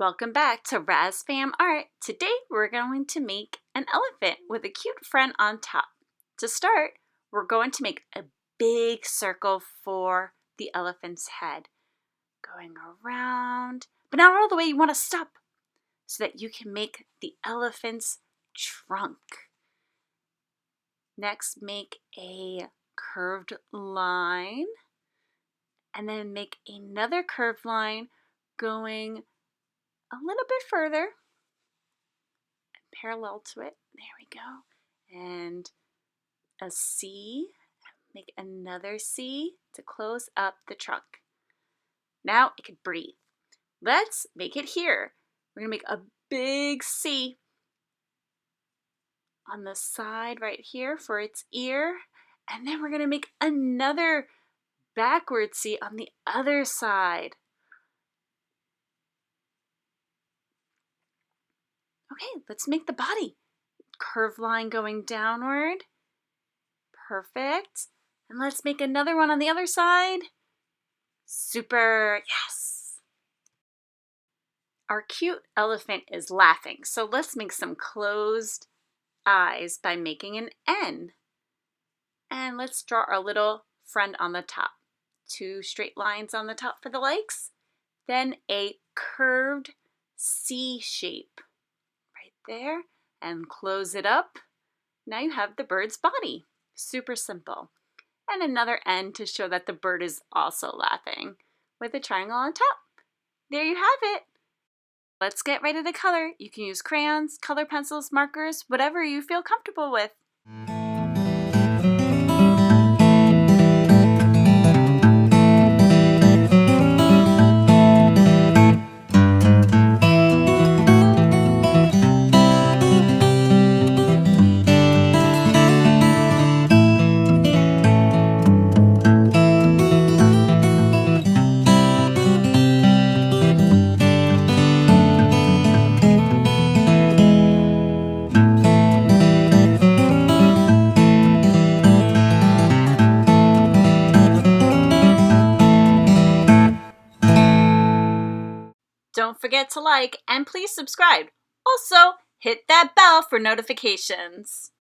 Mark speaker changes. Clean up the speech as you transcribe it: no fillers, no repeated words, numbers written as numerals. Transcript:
Speaker 1: Welcome back to RazFamArt. Today we're going to make an elephant with a cute friend on top. To start, we're going to make a big circle for the elephant's head. Going around, but not all the way. You want to stop so that you can make the elephant's trunk. Next, make a curved line and then make another curved line going a little bit further, parallel to it. There we go. And a C. Make another C to close up the trunk. Now it can breathe. Let's make it here. We're going to make a big C on the side right here for its ear. And then we're going to make another backward C on the other side. Okay, let's make the body. Curved line going downward. Perfect. And let's make another one on the other side. Super, yes. Our cute elephant is laughing, so let's make some closed eyes by making an N. And let's draw our little friend on the top. 2 straight lines on the top for the legs. Then a curved C shape. There and close it up. Now you have the bird's body. Super simple. And another N to show that the bird is also laughing with a triangle on top. There you have it. Let's get ready to color. You can use crayons, color pencils, markers, whatever you feel comfortable with. Don't forget to like and please subscribe. Also, hit that bell for notifications.